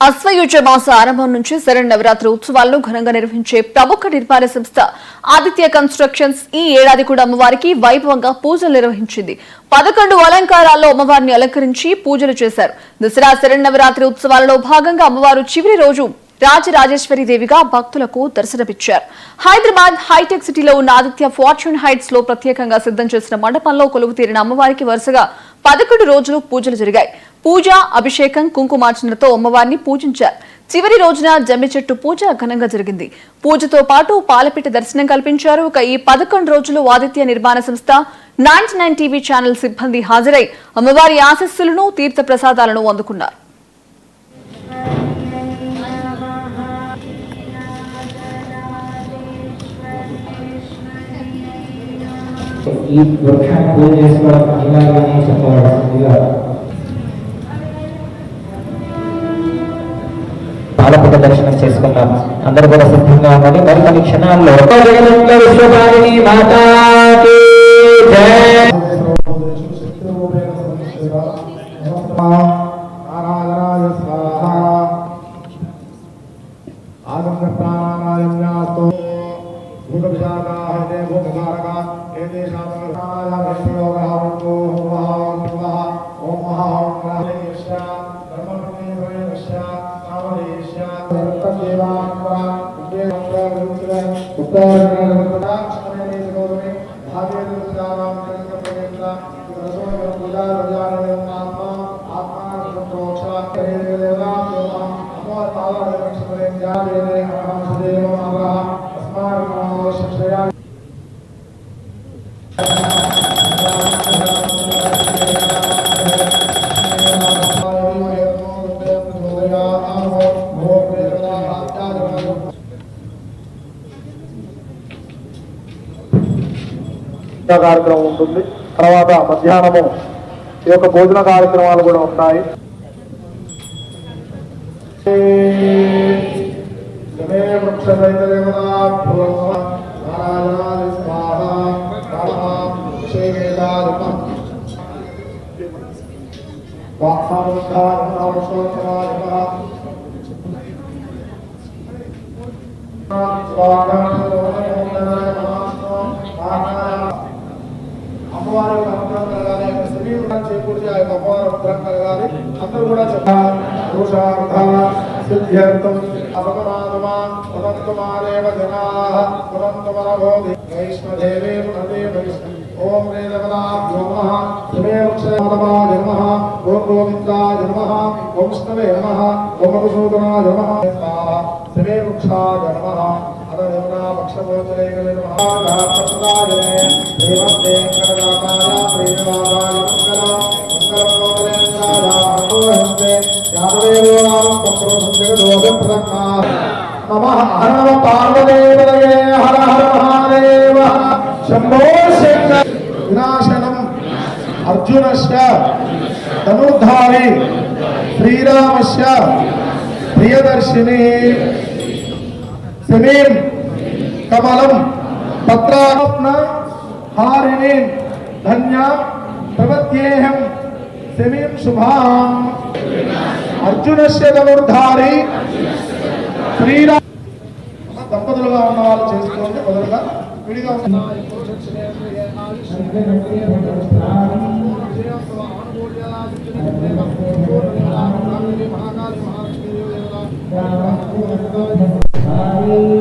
అశ్వయుజ మాస ఆరంభం నుంచి శరన్నవరాత్రి ఉత్సవాలను ఘనంగా నిర్వహించే ప్రముఖ నిర్మాణ సంస్థ ఆదిత్య కన్స్ట్రక్షన్స్ ఈ ఏడాది కూడా అమ్మవారికి వైభవంగా పూజలు నిర్వహించింది. 11 అలంకారాల్లో అమ్మవారిని అలంకరించి పూజలు చేశారు. దసరా శరన్నవరాత్రి ఉత్సవాలలో భాగంగా అమ్మవారు చివరి రోజు రాజరాజేశ్వరి దేవిగా భక్తులకు దర్శనమిచ్చారు. హైదరాబాద్ హైటెక్ సిటీలో ఉన్న ఆదిత్య ఫార్చ్యూన్ హైట్స్ లో ప్రత్యేకంగా సిద్ధం చేసిన మండపంలో కొలువు తీరిన అమ్మవారికి వరుసగా 11 రోజులు పూజలు జరిగాయి. పూజ, అభిషేకం, కుంకుమార్చనలతో అమ్మవారిని పూజించారు. చివరి రోజున జమ్మి చెట్టు పూజ ఘనంగా జరిగింది. పూజతో పాటు పాలపిట్ట దర్శనం కల్పించారు. ఈ 11 రోజులు ఆదిత్య నిర్మాణ సంస్థ 99 టీవీ ఛానల్ సిబ్బంది హాజరై అమ్మవారి ఆశీస్సులను, తీర్థ ప్రసాదాలను అందుకున్నారు. ఈ వృక్షాన్ని పూజ చేసుకోవడం అనివార్యమని చెప్పవలసిందిగా పాలపిట్ట దర్శనం చేసుకున్నాం. అందరూ కూడా సిద్ధంగా ఉన్నది. మరికొన్ని క్షణాల్లో విశ్వభారిణి మాతాకి జై. కార్యక్రమం ఉంటుంది. తర్వాత మధ్యాహ్నము ఈ యొక్క భోజన కార్యక్రమాలు కూడా ఉంటాయి. అమ్మవారి యొక్క అనుగ్రహం కలగాలి, శరీరం చేకూర్చి ఆ యొక్క అమ్మవారి అనుగ్రహం కలగాలి. అందరూ కూడా చెప్పాలి. సిద్ధ్యర్థం అపమానమా పునంతమారేవ జనాః పునంతమనభోధి వైష్ణదేవే పునదేవ ఓం వేదవనాభ్యో నమః శివే వృక్షాయ నమః ఓం గోవిందాయ నమః ఓం విష్ణవే నమః ఓం మధుసూదనాయ నమః శివే వృక్షాయ నమః అదదేవనా వృక్షమోచరే నమః ప్రసదాయ దేవతే కరదాతాయ ప్రేమవాదాయ మంగళం మంగళమోదరేంద్రాయ హోహంతే యాదవేవారం కంప్రోసంజగదోగప్రదక్కా నమః హర పార్వదేవతయే హర హర మహాదేవ శంభో శంకర. వినాశనం అర్జునస్య ధనుర్ధారి శ్రీరామస్య ప్రియదర్శిని శమీం కమలం పత్రాత్మ హారిణి ధన్య ప్రవత్యేహం శమీం శుభాం. అర్జునస్య ధనుర్ధారి శ్రీరామ దంపతులుగా ఉన్న వాళ్ళు చేసుకోండి. మొదలుగా విడిగా మహాకాళి మహాలక్ష్మీ